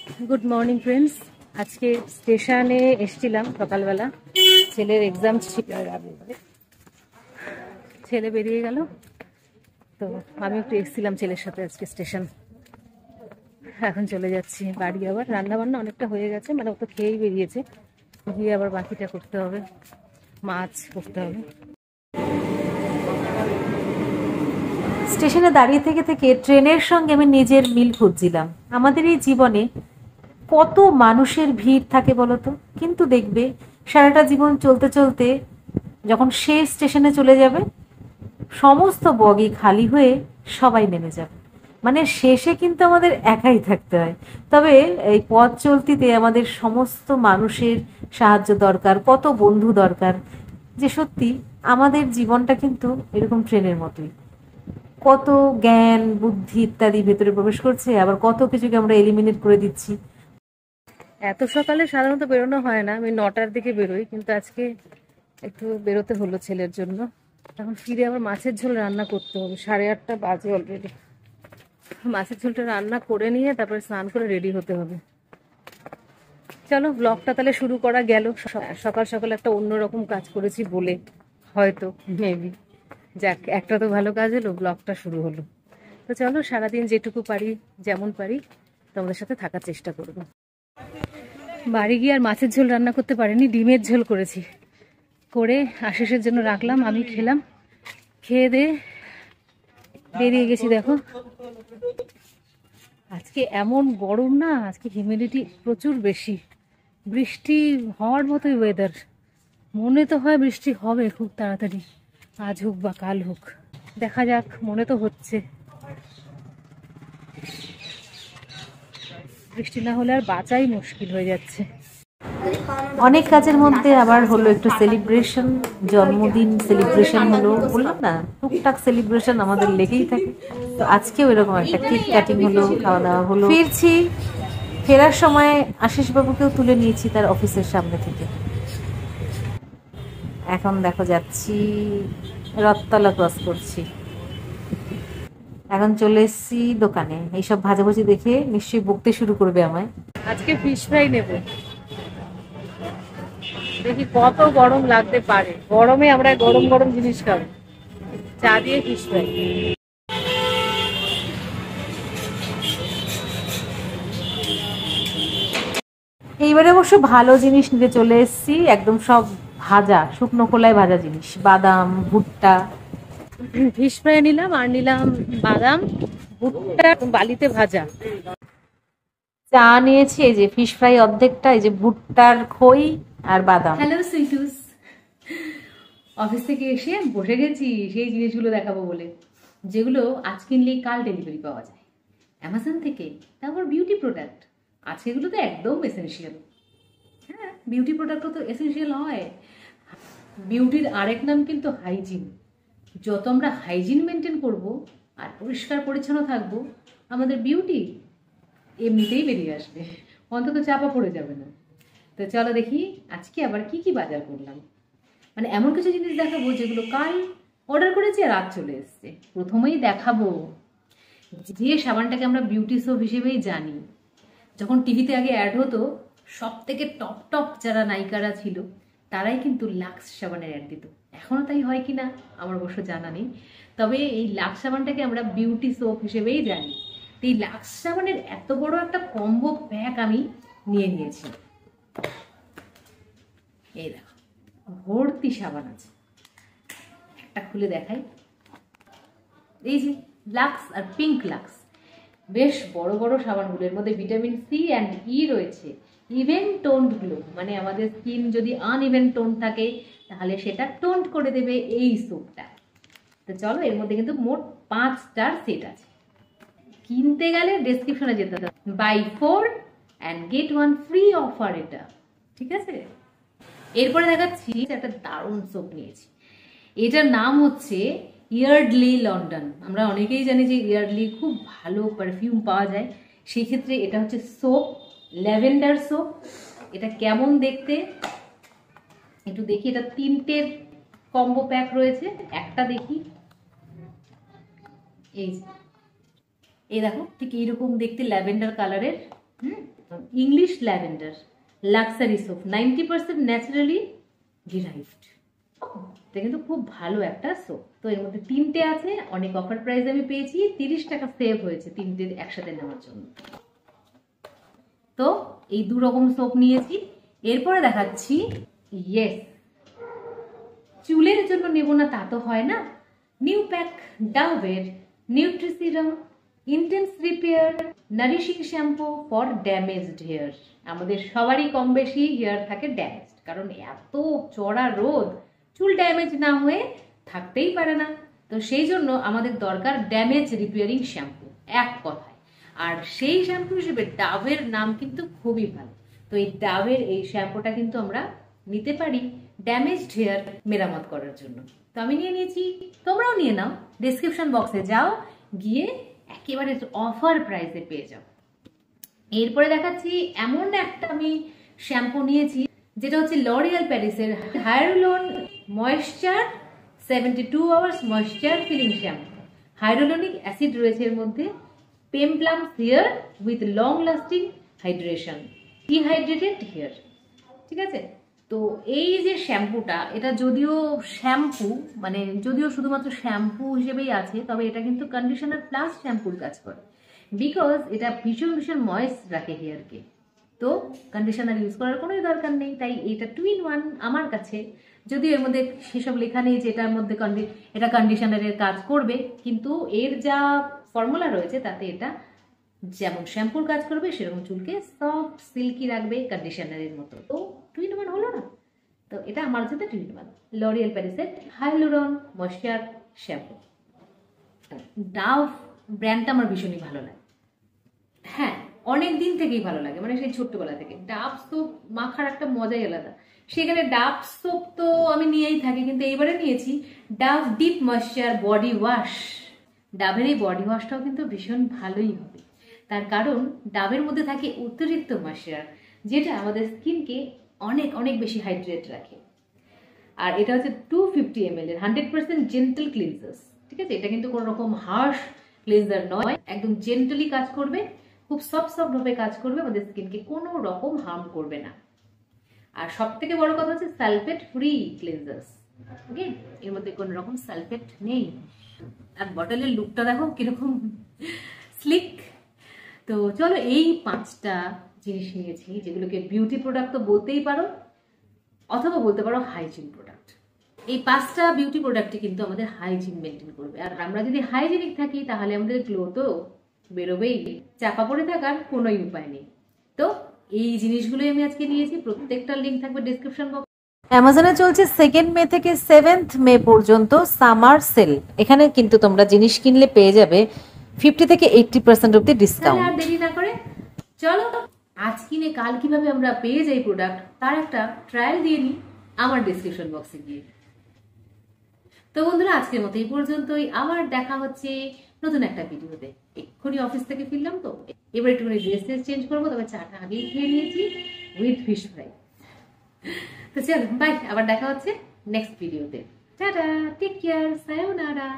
Good morning friends. আজকে স্টেশনে এসেছিলাম সকালবেলা, ছেলের এক্সাম ছিল, ছেলে বেরিয়ে গেল তো আমি একটু এসেছিলাম ছেলের সাথে আজকে স্টেশন। এখন চলে যাচ্ছি বাড়ি। আবার রান্না বান্না অনেকটা হয়ে গেছে, মানে ও তো খেয়েই বেরিয়েছে, গিয়ে আবার বাকিটা করতে হবে, মাছ করতে হবে। স্টেশনে দাঁড়িয়ে থেকে থেকে ট্রেনের সঙ্গে আমি নিজের মিল খুঁজছিলাম। আমাদের এই জীবনে কত মানুষের ভিড় থাকে বলতো, কিন্তু দেখবে সারাটা জীবন চলতে চলতে যখন শেষ স্টেশনে চলে যাবে সমস্ত বগি খালি হয়ে সবাই নেমে যাবে, মানে শেষে কিন্তু আমাদের একাই থাকতে হয়। তবে এই পথ চলতিতে আমাদের সমস্ত মানুষের সাহায্য দরকার, কত বন্ধু দরকার, যে সত্যি আমাদের জীবনটা কিন্তু এরকম ট্রেনের মতোই। কত জ্ঞান বুদ্ধি ইত্যাদি ভেতরে প্রবেশ করছে, আবার কত কিছুকে আমরা এলিমিনেট করে দিচ্ছি। এত সকালে সাধারণত বেরোনো হয় না, আমি 9টার দিকে বেরোই, কিন্তু আজকে একটু বেরোতে হলো ছেলের জন্য। এখন ফিরে আবার মাছের ঝোল রান্না করতে হবে, 8:30 বাজে অলরেডি। মাছের ঝোলটা রান্না করে নিয়ে তারপরে স্নান করে রেডি হতে হবে। চলো ব্লগটা তাহলে শুরু করা গেল। সকাল সকাল একটা অন্যরকম কাজ করেছি বলে হয়তো, মেবি, যাক একটা তো ভালো কাজ হলো, ব্লগটা শুরু হলো। তো চলো সারাদিন যেটুকু পারি যেমন পারি তোমাদের সাথে থাকার চেষ্টা করবো। বাড়ি গিয়ে আর মাছের ঝোল রান্না করতে পারিনি, ডিমের ঝোল করেছি, করে আশিসের জন্য রাখলাম, আমি খেলাম, খেয়ে দিয়ে বেরিয়ে গেছি। দেখো আজকে এমন গরম না, আজকে হিউমিডিটি প্রচুর বেশি, বৃষ্টি হওয়ার মতোই ওয়েদার। মনে তো হয় বৃষ্টি হবে খুব তাড়াতাড়ি, আজ হোক বা কাল হোক, দেখা যাক, মনে তো হচ্ছে। বৃষ্টি না হলে আর বাঁচাই মুশকিল হয়ে যাচ্ছে। অনেক কাজের মধ্যে আবার হলো একটু সেলিব্রেশন, জন্মদিন সেলিব্রেশন হলো, বললাম না টুকটাক সেলিব্রেশন আমাদের লেগেই থাকে। তো আজকেও এরকম একটা কেক কাটিং হলো, খাওয়া দাওয়া হলো। ফিরছি, ফেরার সময় আশিস বাবুকেও তুলে নিয়েছি তার অফিসের সামনে থেকে। এখন দেখো যাচ্ছি, রথতলা ক্রস করছি। এখন চলে এসেছি দোকানে, এইসব ভাজাভুজি দেখে নিশ্চয়ই বকতে শুরু করবে আমায়। আজকে ফিশ ফ্রাই নেব, দেখি কত গরম লাগতে পারে, গরমে আমরা গরম গরম জিনিস খাবো, চা দিয়ে ফিশ ফ্রাই। এইবারে অবশ্য ভালো জিনিস নিতে চলে এসেছি, একদম সব ভাজা, শুকনো খোলায় ভাজা জিনিস, বাদাম ভুট্টা। ফিশ ফ্রাই নিলাম, আর নিলাম বাদাম ভুট্টা বালিতে ভাজা। চা নিয়েছি, এই যে ফিশ ফ্রাই অর্ধেকটা, এই যে ভুট্টার খই আর বাদাম। হ্যালো সুইটুস, অফিস থেকে এসে বসে গেছি সেই জিনিসগুলো দেখাবো বলে, যেগুলো আজ কিনলেই কাল ডেলিভারি পাওয়া যায় অ্যামাজন থেকে। তারপর বিউটি প্রোডাক্ট, আজকেগুলো তো একদম এসেনশিয়াল। হ্যাঁ, বিউটি প্রোডাক্টও তো এসেনশিয়াল হয়। বিউটির আরেক নাম কিন্তু হাইজিন। যত আমরা হাইজিন মেনটেন করব আর পরিষ্কার পরিচ্ছন্ন থাকবো, আমাদের বিউটি এমনিতেই বেরিয়ে আসবে, অন্তত চাপা পড়ে যাবে না। তো চলো দেখি আজকে আবার কি কি বাজার করলাম। মানে এমন কিছু জিনিস দেখাবো যেগুলো কাল অর্ডার করেছি আর রাত চলে এসছে। প্রথমেই দেখাবো যে সাবানটাকে আমরা বিউটি সোপ হিসেবেই জানি। যখন টিভিতে আগে অ্যাড হতো, সব থেকে টপ টপ যারা নায়িকারা ছিল তারাই কিন্তু লাক্স সাবানের অ্যাড দিত। এখনও তাই হয় কি না আমার অবশ্য জানা নেই, তবে এই লাক্স সাবানটাকে আমরা বিউটি সোপ হিসেবেই জানি। এই লাক্স সাবানের এত বড় একটা কম্বো প্যাক আমি নিয়ে নিয়েছি। এই দেখো ভর্তি সাবান আছে, একটা খুলে দেখাই। এই যে লাক্স আর পিঙ্ক লাক্স, বেশ বড় বড় সাবানগুলো, এর মধ্যে ভিটামিন সি অ্যান্ড ই রয়েছে। ইভেন টোন্ড গ্লো, মানে আমাদের স্কিন যদি আনইভেন টোন থাকে তাহলে সেটা টোন্ড করে দেবে এই সোপটা। তো চলো, এর মধ্যে কিন্তু মোট 5টার সেট আছে। কিনতে গেলে ডেসক্রিপশনে যেতে হবে, buy 4 and get 1 free offer এটা, ঠিক আছে। এরপরে দেখাচ্ছি একটা দারুণ সোপ নিয়েছি, এটার নাম হচ্ছে ইয়ার্ডলি লন্ডন। আমরা অনেকেই জানি যে ইয়ার্ডলি খুব ভালো পারফিউম পাওয়া যায়, সেই ক্ষেত্রে এটা হচ্ছে সোপ, ল্যাভেন্ডার সোপ। এটা কেমন দেখতে একটু দেখি, এটা 3টের কম্বো প্যাক রয়েছে, একটা দেখি। এই দেখো ঠিক এইরকম দেখতে, ল্যাভেন্ডার কালারের। English lavender luxury soap, 90% naturally derived. এটা কিন্তু খুব ভালো একটা সোপ। তো এর মধ্যে 3টে আছে, অনেক অফার প্রাইস আমি পেয়েছি, 30 টাকা সেভ হয়েছে 3টে একসাথে নেওয়ার জন্য। তো এই 2 রকম সোপ নিয়েছি। এরপরে দেখাচ্ছি, ইয়েস, চুলের জন্য নেব না তা তো হয় না, নিউ প্যাক ডাভের নিউট্রিসিরাম intense repair nourishing shampoo for damaged hair. আমাদের সবারই কম বেশি হেয়ার থাকে ড্যামেজড, কারণ এত চড়া রোদ চুল ড্যামেজ না হয়ে থাকতেই পারে না। তো সেই জন্য আমাদের দরকার ড্যামেজ রিপেয়ারিং শ্যাম্পু, এক কথায়। আর সেই শ্যাম্পু হিসেবে ডাভের নাম কিন্তু খুবই ভালো। তো এই ডাভের এই শ্যাম্পুটা কিন্তু আমরা নিতে পারি ড্যামেজড হেয়ার মেরামত করার জন্য। তো আমি নিয়ে নিয়েছি, তোমরাও নিয়ে নাও। ডেসক্রিপশন বক্সে যাও, গিয়ে একেবারে অফার প্রাইসে পেয়ে যাও। এরপরে দেখাচ্ছি এমন একটা আমি শ্যাম্পু নিয়েছি যেটা হচ্ছে লরিয়াল প্যারিসের hyaluron moisture 72 hours moisture filling shampoo. Hyaluronic acid রয়েছে এর মধ্যে, পেমপ্লাম hair with long lasting hydration, dehydrated hair. ঠিক আছে, তো এই যে শ্যাম্পুটা, এটা যদিও শ্যাম্পু, মানে যদিও শুধুমাত্র শ্যাম্পু হিসেবেই আছে, তবে এটা কিন্তু কন্ডিশনার প্লাস শ্যাম্পুর কাজ করে, বিকজ এটা ভীষণ ভীষণ ময়েস্ট রাখে হেয়ারকে। তো কন্ডিশনার ইউজ করার কোনোই দরকার নেই, তাই এটা 2 in 1 আমার কাছে। যদিও এর মধ্যে সেসব লেখা নেই যে এটার মধ্যে এটা কন্ডিশনারের কাজ করবে, কিন্তু এর যা ফর্মুলা রয়েছে তাতে এটা যেমন শ্যাম্পুর কাজ করবে সেরকম চুলকে সফট সিল্কি রাখবে কন্ডিশনারের মতো। তো 2 in 1 হলো না? তো এটা আমার জন্য 2 in 1 লরিয়াল প্যারিসের হাইলুরন ময়েশ্চার শ্যাম্পু। ডাভ ব্র্যান্ডটা আমার ভীষণই ভালো লাগে। হ্যাঁ, অনেক দিন থেকেই ভালো লাগে, মানে সেই ছোট্টবেলা থেকে। ডাভ সোপ মাখার একটা মজাই আলাদা। সেখানে ডাভ সোপ তো আমি নিয়েই থাকি, কিন্তু এইবারে নিয়েছি Dove deep moisture body wash. ডাভের এই বডি ওয়াশটাও কিন্তু ভীষণ ভালোই হবে, তার কারণ ডাবের মধ্যে থাকে অতিরিক্ত ময়েশ্চার, যেটা আমাদের স্কিনকে অনেক অনেক বেশি হাইড্রেট রাখে। আর এটা হচ্ছে 250 ml এর 100% জেন্টল ক্লিনজার্স। ঠিক আছে, এটা কিন্তু কোনো রকম হার্শ ক্লিনজার নয়, একদম জেন্টলি কাজ করবে, খুব সফট ভাবে কাজ করবে, আমাদের স্কিনকে কোনো রকম হার্ম করবে না। আর সব থেকে বড় কথা হচ্ছে সালফেট ফ্রি ক্লিনজার্স। ওকে, এর মধ্যে কোনো রকম সালফেট নেই। আর বটলের লুকটা দেখো কিরকম স্লিক। তো চলো, এই 5টা জিনিস নিয়েছি, যেগুলোকে বিউটি প্রোডাক্ট তো বলতেই পারো, অথবা বলতে পারো হাইজিন প্রোডাক্ট। এই 5টা বিউটি প্রোডাক্টই কিন্তু আমাদের হাইজিন মেনটেন করবে। আর আমরা যদি হাইজিনিক থাকি তাহলে আমাদের গ্লো তো বেরোবেই, চাপা পড়ে থাকার কোনোই উপায় নেই। তো এই জিনিসগুলোই আমি আজকে নিয়েছি, প্রত্যেকটার লিঙ্ক থাকবে ডেসক্রিপশন বক্স। অ্যামাজনে চলছে 2 মে থেকে 7 মে পর্যন্ত সামার সেল। এখানে কিন্তু তোমরা জিনিস কিনলে পেয়ে যাবে 50 থেকে 80% অব্দি ডিসকাউন্ট। আর দেরি না করে চলো, আজ কিনে কাল কিভাবে আমরা পেয়ে যাই প্রোডাক্ট, তার একটা ট্রায়াল দিয়ে নিই আমার ডেসক্রিপশন বক্সে গিয়ে। তো বন্ধুরা, আজকের মতো এই পর্যন্তই। আবার দেখা হচ্ছে নতুন একটা ভিডিওতে। এক্ষুনি অফিস থেকে ফিরলাম, তো এবার একটুখানি ড্রেস চেঞ্জ করবো, তবে চাটা আগেই খেয়ে নিয়েছি উইথ ফিশ ফ্রাই। তো চলো, বাই, আবার দেখা হচ্ছে নেক্সট ভিডিওতে। Tata, take care, সায়োনারা।